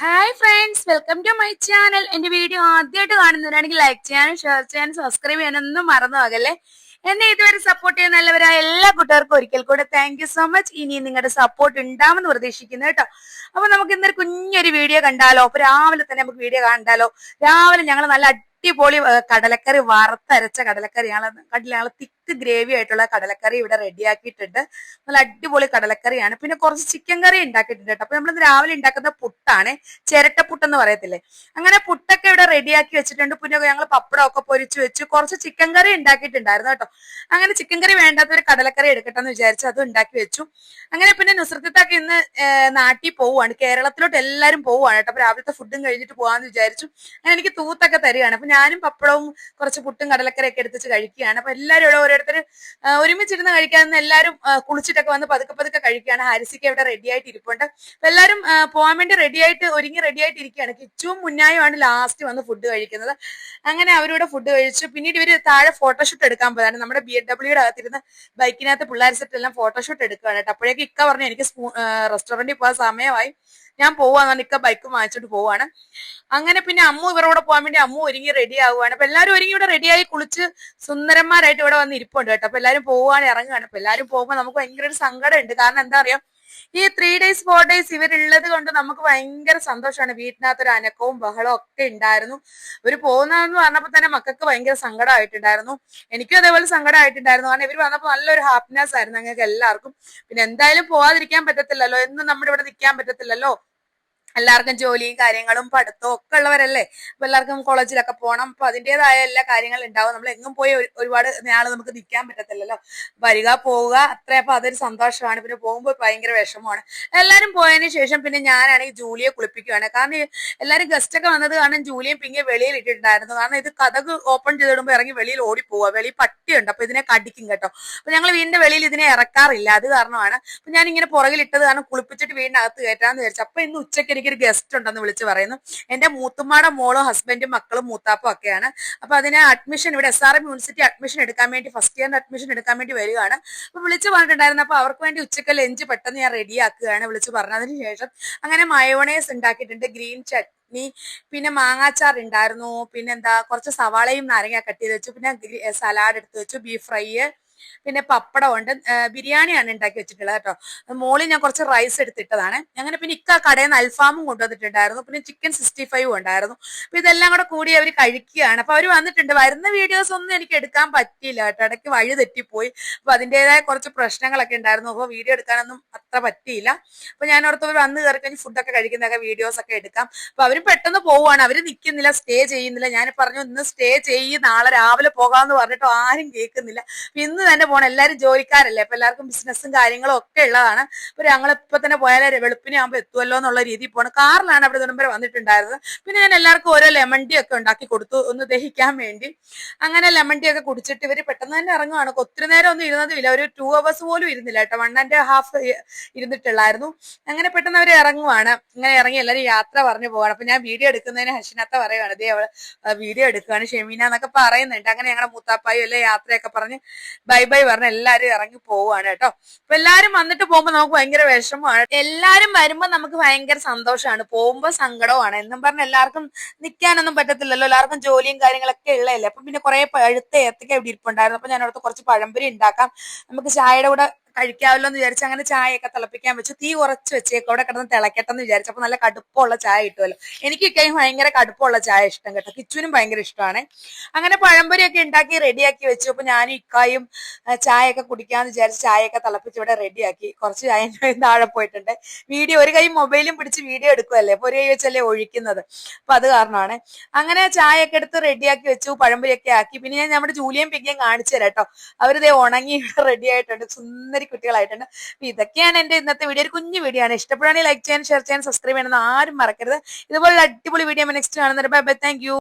Hi friends, welcome to my channel. എന്റെ video ആദ്യമായിട്ട് കാണുന്നവരാണെങ്കിൽ ലൈക്ക് ചെയ്യാനും ഷെയർ ചെയ്യാനും സബ്സ്ക്രൈബ് ചെയ്യാനൊന്നും മറന്നു പോകല്ലേ. എന്നെ ഇതുവരെ സപ്പോർട്ട് ചെയ്യുന്ന നല്ലവരായ എല്ലാ കൂട്ടുകാർക്കും ഒരിക്കൽ കൂടെ താങ്ക് യു സോ മച്ച്. ഇനി നിങ്ങളുടെ സപ്പോർട്ട് ഉണ്ടാവുമെന്ന് പ്രതീക്ഷിക്കുന്നു കേട്ടോ. അപ്പൊ നമുക്ക് ഇന്നൊരു കുഞ്ഞൊരു വീഡിയോ കണ്ടാലോ? അപ്പൊ രാവിലെ തന്നെ നമുക്ക് വീഡിയോ കണ്ടാലോ? രാവിലെ ഞങ്ങൾ നല്ല അടിപൊളി കടലക്കറി, വറുത്തരച്ച കടലക്കറി, ഞങ്ങൾ തിക്ക് ഗ്രേവി ആയിട്ടുള്ള കടലക്കറി ഇവിടെ റെഡിയാക്കിയിട്ടുണ്ട്. നല്ല അടിപൊളി കടലക്കറിയാണ്. പിന്നെ കുറച്ച് ചിക്കൻ കറി ഉണ്ടാക്കിയിട്ടുണ്ട് കേട്ടോ. അപ്പൊ നമ്മൾ രാവിലെ ഉണ്ടാക്കുന്ന പുട്ടാണ്, ചിരട്ടപ്പുട്ടെന്ന് പറയത്തില്ലേ, അങ്ങനെ പുട്ടൊക്കെ ഇവിടെ റെഡിയാക്കി വെച്ചിട്ടുണ്ട്. പിന്നെ ഞങ്ങൾ പപ്പടം ഒക്കെ പൊരിച്ചു വെച്ചു. കുറച്ച് ചിക്കൻ കറി ഉണ്ടാക്കിയിട്ടുണ്ടായിരുന്നു കേട്ടോ. അങ്ങനെ ചിക്കൻ കറി വേണ്ടാത്തൊരു കടലക്കറി എടുക്കട്ടെ എന്ന് വിചാരിച്ചു, അത് ഉണ്ടാക്കി വെച്ചു. അങ്ങനെ പിന്നെ നുസ്രത്തൊക്കെ ഇന്ന് നാട്ടിൽ പോവുകയാണ്, കേരളത്തിലോട്ട് എല്ലാവരും പോവുകയാണ് കേട്ടോ. അപ്പൊ രാവിലത്തെ ഫുഡും കഴിഞ്ഞിട്ട് പോകാന്ന് വിചാരിച്ചു. അങ്ങനെ എനിക്ക് തൂത്തൊക്കെ തരികയാണ്. അപ്പൊ ഞാനും പപ്പടവും കുറച്ച് പുട്ടും കടലക്കറിയൊക്കെ എടുത്തിച്ച് കഴിക്കുകയാണ്. അപ്പൊ എല്ലാവരും ഇവിടെ ഓരോരുത്തർ ഒരുമിച്ചിരുന്ന് കഴിക്കാമെന്ന് എല്ലാവരും കുളിച്ചിട്ടൊക്കെ വന്ന് പതുക്കെ പതുക്കെ കഴിക്കുകയാണ്. ഹാരിസിക്ക് ഇവിടെ റെഡി ആയിട്ട് ഇരിപ്പുണ്ട്. അപ്പൊ എല്ലാവരും പോകാൻ വേണ്ടി ഒരുങ്ങി റെഡി ആയിട്ട് ഇരിക്കുകയാണ്. കിച്ചുവും മുന്നായുമാണ് ലാസ്റ്റ് വന്ന് ഫുഡ് കഴിക്കുന്നത്. അങ്ങനെ അവരിവിടെ ഫുഡ് കഴിച്ചു. പിന്നീട് ഇവര് താഴെ ഫോട്ടോഷൂട്ട് എടുക്കാൻ പോയതാണ്. നമ്മുടെ BMW അകത്തിരുന്ന് ബൈക്കിനകത്ത് പിള്ളേർ സെറ്റ് എല്ലാം ഫോട്ടോഷൂട്ട് എടുക്കുകയാണ് കേട്ടോ. അപ്പോഴേക്ക് ഇക്ക പറഞ്ഞു എനിക്ക് റെസ്റ്റോറന്റിൽ പോകാൻ സമയമായി, ഞാൻ പോവാന്ന്. ഇക്ക ബൈക്ക് വാങ്ങിച്ചോണ്ട് പോവാണ്. അങ്ങനെ പിന്നെ അമ്മു ഇവരോട് പോകാൻ വേണ്ടി അമ്മു ഒരുങ്ങി റെഡി ആവുകയാണ്. അപ്പൊ എല്ലാവരും ഒരുങ്ങി ഇവിടെ റെഡിയായി കുളിച്ച് സുന്ദരന്മാരായിട്ട് ഇവിടെ വന്ന് ഇരിപ്പുണ്ട് കേട്ടോ. അപ്പൊ എല്ലാവരും പോവാണ്, ഇറങ്ങുകയാണ്. അപ്പൊ എല്ലാവരും പോകുമ്പോൾ നമുക്ക് ഭയങ്കര ഒരു സങ്കടം ഉണ്ട്. കാരണം എന്താ അറിയാം, ഈ 3 days 4 days ഇവരുള്ളത് കൊണ്ട് നമുക്ക് ഭയങ്കര സന്തോഷമാണ്. വീട്ടിനകത്തൊരു അനക്കവും ബഹളവും ഒക്കെ ഉണ്ടായിരുന്നു. ഇവര് പോകുന്നതെന്ന് പറഞ്ഞപ്പോ തന്നെ മക്കൾക്ക് ഭയങ്കര സങ്കടമായിട്ടുണ്ടായിരുന്നു. എനിക്കും അതേപോലെ സങ്കടമായിട്ടുണ്ടായിരുന്നു. കാരണം ഇവർ വന്നപ്പോൾ നല്ലൊരു ഹാപ്പിനെസ് ആയിരുന്നു ഞങ്ങൾക്ക് എല്ലാവർക്കും. പിന്നെ എന്തായാലും പോവാതിരിക്കാൻ പറ്റത്തില്ലല്ലോ, എന്നും നമ്മുടെ ഇവിടെ നിൽക്കാൻ പറ്റത്തില്ലല്ലോ. എല്ലാവർക്കും ജോലിയും കാര്യങ്ങളും പഠിത്തവും ഒക്കെ ഉള്ളവരല്ലേ. അപ്പൊ എല്ലാവർക്കും കോളേജിലൊക്കെ പോകണം. അപ്പൊ അതിൻ്റെതായ എല്ലാ കാര്യങ്ങളും ഉണ്ടാവും. നമ്മൾ എങ്ങും പോയി ഒരുപാട് നാള് നമുക്ക് നിൽക്കാൻ പറ്റത്തില്ലല്ലോ. വരിക പോവുക അത്ര. അപ്പൊ അതൊരു സന്തോഷമാണ്. പിന്നെ പോകുമ്പോൾ ഭയങ്കര വിഷമമാണ്. എല്ലാവരും പോയതിനു ശേഷം പിന്നെ ഞാനാണെങ്കിൽ ജൂലിയെ കുളിപ്പിക്കുകയാണ്. കാരണം എല്ലാവരും ഗസ്റ്റ് ഒക്കെ വന്നത് കാരണം ജൂലിയും പിങ്ങി വെളിയിൽ ഇട്ടിട്ടുണ്ടായിരുന്നു. കാരണം ഇത് കതക് ഓപ്പൺ ചെയ്തിടുമ്പോൾ ഇറങ്ങി വെളിയിൽ ഓടിപ്പോവുക. വെളിയിൽ പട്ടിയുണ്ട്, അപ്പൊ ഇതിനെ കടിക്കും കേട്ടോ. അപ്പൊ ഞങ്ങൾ വീടിന്റെ വെളിയിൽ ഇതിനെ ഇറക്കാറില്ല, അത് കാരണമാണ്. അപ്പൊ ഞാൻ ഇങ്ങനെ പുറകിലിട്ടത് കാരണം കുളിപ്പിച്ചിട്ട് വീടിനകത്ത് കയറ്റാന്ന് വിചാരിച്ചു. അപ്പൊ ഇന്ന് ഉച്ചയ്ക്ക് എനിക്കൊരു ഗസ്റ്റ് ഉണ്ടെന്ന് വിളിച്ച് പറയുന്നു. എന്റെ മൂത്തുമ്മാടെ മോളും ഹസ്ബൻഡും മക്കളും മൂത്താപ്പും ഒക്കെയാണ്. അപ്പൊ അതിന് അഡ്മിഷൻ ഇവിടെ SRM യൂണിവേഴ്സിറ്റി അഡ്മിഷൻ എടുക്കാൻ വേണ്ടി, ഫസ്റ്റ് ഇയറിന്റെ അഡ്മിഷൻ എടുക്കാൻ വേണ്ടി വരികയാണ്. അപ്പൊ വിളിച്ച് പറഞ്ഞിട്ടുണ്ടായിരുന്നു. അപ്പൊ അവർക്ക് വേണ്ടി ഉച്ചക്ക് ലഞ്ച് പെട്ടെന്ന് ഞാൻ റെഡിയാക്കുകയാണ് വിളിച്ച് പറഞ്ഞതിന് ശേഷം. അങ്ങനെ മയോണൈസ് ഉണ്ടാക്കിയിട്ടുണ്ട്, ഗ്രീൻ ചട്നി, പിന്നെ മാങ്ങാച്ചാർ ഉണ്ടായിരുന്നു, പിന്നെന്താ കുറച്ച് സവാളയും നാരങ്ങ കട്ട് ചെയ്ത് വെച്ചു, പിന്നെ സലാഡ് എടുത്ത് വെച്ചു, ബീഫ് ഫ്രൈ, പിന്നെ പപ്പടം ഉണ്ട്, ബിരിയാണിയാണ് ഉണ്ടാക്കി വെച്ചിട്ടുള്ളത് കേട്ടോ. മോളിൽ ഞാൻ കുറച്ച് റൈസ് എടുത്തിട്ടതാണ്. അങ്ങനെ പിന്നെ ഇക്ക കടയിൽ നിന്ന് അൽഫാമും കൊണ്ടുവന്നിട്ടുണ്ടായിരുന്നു, പിന്നെ ചിക്കൻ 65 ഉണ്ടായിരുന്നു. അപ്പൊ ഇതെല്ലാം കൂടെ കൂടി അവർ കഴിക്കുകയാണ്. അപ്പൊ അവർ വന്നിട്ടുണ്ട്. വരുന്ന വീഡിയോസ് ഒന്നും എനിക്ക് എടുക്കാൻ പറ്റിയില്ല കേട്ടോ, ഇടയ്ക്ക് വഴി തെറ്റിപ്പോയി. അപ്പൊ അതിൻ്റെതായ കുറച്ച് പ്രശ്നങ്ങളൊക്കെ ഉണ്ടായിരുന്നു. അപ്പൊ വീഡിയോ എടുക്കാനൊന്നും അത്ര പറ്റിയില്ല. അപ്പൊ ഞാൻ ഓർത്ത് വന്ന് കയറി കഴിഞ്ഞ് ഫുഡൊക്കെ കഴിക്കുന്നതൊക്കെ വീഡിയോസ് ഒക്കെ എടുക്കാം. അപ്പൊ അവര് പെട്ടെന്ന് പോവുകയാണ്, അവര് നിൽക്കുന്നില്ല, സ്റ്റേ ചെയ്യുന്നില്ല. ഞാൻ പറഞ്ഞു ഇന്ന് സ്റ്റേ ചെയ്യും, നാളെ രാവിലെ പോകാമെന്ന് പറഞ്ഞിട്ടോ ആരും കേൾക്കുന്നില്ല. ഇന്ന് തന്നെ പോകണം, എല്ലാവരും ജോലിക്കാരല്ലേ. അപ്പൊ എല്ലാവർക്കും ബിസിനസ്സും കാര്യങ്ങളും ഒക്കെ ഉള്ളതാണ്. അപ്പൊ ഞങ്ങൾ ഇപ്പൊ തന്നെ പോയാലേ വെളുപ്പിനെ ആകുമ്പോൾ എത്തുമല്ലോ എന്നുള്ള രീതിയിൽ പോകണം. കാറിലാണ് അവിടെ ഇടം വരെ വന്നിട്ടുണ്ടായിരുന്നത്. പിന്നെ ഞാൻ എല്ലാവർക്കും ഓരോ ലെമൺ ടീ ഒക്കെ ഉണ്ടാക്കി കൊടുത്തു, ഒന്ന് ദഹിക്കാൻ വേണ്ടി. അങ്ങനെ ലെമൺ ടീ ഒക്കെ കുടിച്ചിട്ട് ഇവര് പെട്ടെന്ന് തന്നെ ഇറങ്ങുവാണ്. ഒത്തിരി നേരം ഒന്നും ഇരുന്നതുമില്ല, ഒരു 2 hours പോലും ഇരുന്നില്ല കേട്ടോ. 1.5 ഇരുന്നിട്ടുള്ളായിരുന്നു. അങ്ങനെ പെട്ടെന്ന് അവർ ഇറങ്ങുവാണ്. ഇങ്ങനെ ഇറങ്ങി എല്ലാവരും യാത്ര പറഞ്ഞു പോവാണ്. അപ്പൊ ഞാൻ വീഡിയോ എടുക്കുന്നതിന് ഹഷിനത്ത പറയുകയാണ്, ദേ അവള് വീഡിയോ എടുക്കുകയാണ് ഷെമീന എന്നൊക്കെ പറയുന്നുണ്ട്. അങ്ങനെ ഞങ്ങളുടെ മൂത്താപ്പായും എല്ലാം യാത്രയൊക്കെ പറഞ്ഞ് ബൈ ബൈ പറഞ്ഞ് എല്ലാരും ഇറങ്ങി പോവാണ് കേട്ടോ. അപ്പൊ എല്ലാരും വന്നിട്ട് പോകുമ്പോ നമുക്ക് ഭയങ്കര വിഷമമാണ്. എല്ലാരും വരുമ്പോ നമുക്ക് ഭയങ്കര സന്തോഷമാണ്, പോകുമ്പോ സങ്കടമാണ്. എന്നും പറഞ്ഞ എല്ലാവർക്കും നിൽക്കാനൊന്നും പറ്റത്തില്ലല്ലോ, എല്ലാവർക്കും ജോലിയും കാര്യങ്ങളൊക്കെ ഉള്ളതല്ലേ. അപ്പൊ പിന്നെ കുറെ പഴുത്ത ഏത്തക്ക ഇവിടെ ഇരിപ്പുണ്ടായിരുന്നു. അപ്പൊ ഞാൻ അവിടുത്തെ കുറച്ച് പഴംപൊരി ഉണ്ടാക്കാം, നമുക്ക് ചായയുടെ കൂടെ കഴിക്കാമല്ലോ എന്ന് വിചാരിച്ചു. അങ്ങനെ ചായയൊക്കെ തിളപ്പിക്കാൻ വെച്ചു. തീ കുറച്ച് വെച്ചേക്കും, അവിടെ കിടന്ന് തിളക്കട്ടെന്ന് വിചാരിച്ചു. അപ്പൊ നല്ല കടുപ്പമുള്ള ചായ കിട്ടുമല്ലോ. എനിക്കൊക്കെ ഭയങ്കര കടുപ്പമുള്ള ചായ ഇഷ്ടം കേട്ടോ, കിച്ചുവിനും ഭയങ്കര ഇഷ്ടമാണ്. അങ്ങനെ പഴംപൊരിയൊക്കെ ഉണ്ടാക്കി റെഡിയാക്കി വെച്ചു. അപ്പൊ ഞാനും ഇക്കായും ചായയൊക്കെ കുടിക്കാന്ന് വിചാരിച്ച് ചായയൊക്കെ തിളപ്പിച്ച് ഇവിടെ റെഡിയാക്കി. കുറച്ച് ചായ താഴെ പോയിട്ടുണ്ട്. വീഡിയോ ഒരു കൈ മൊബൈലും പിടിച്ച് വീഡിയോ എടുക്കുമല്ലേ, അപ്പൊ ഒരു കൈ വെച്ചല്ലേ ഒഴിക്കുന്നത്. അപ്പൊ അത് കാരണമാണ്. അങ്ങനെ ചായയൊക്കെ എടുത്ത് റെഡിയാക്കി വെച്ചു, പഴംപൊരിയൊക്കെ ആക്കി. പിന്നെ ഞാൻ നമ്മുടെ ജൂലിയും പിങ്കിയും കാണിച്ചു തരാം കേട്ടോ. അവരിതേ ഉണങ്ങി റെഡി ആയിട്ടുണ്ട്, സുന്ദരി കുട്ടികളായിട്ടുണ്ട്. അപ്പൊ ഇതൊക്കെയാണ് എന്റെ ഇന്നത്തെ വീഡിയോ. ഒരു കുഞ്ഞു വീഡിയോ ആണ്. ഇഷ്ടപ്പെടുകയാണെങ്കിൽ ലൈക്ക് ചെയ്യാൻ, ഷെയർ ചെയ്യാൻ, സബ്സ്ക്രൈബ് ചെയ്യണമെന്ന് ആരും മറക്കരുത്. ഇതുപോലെ അടിപൊളി വീഡിയോ നെക്സ്റ്റ് കാണുന്നത്. Bye bye, thank you.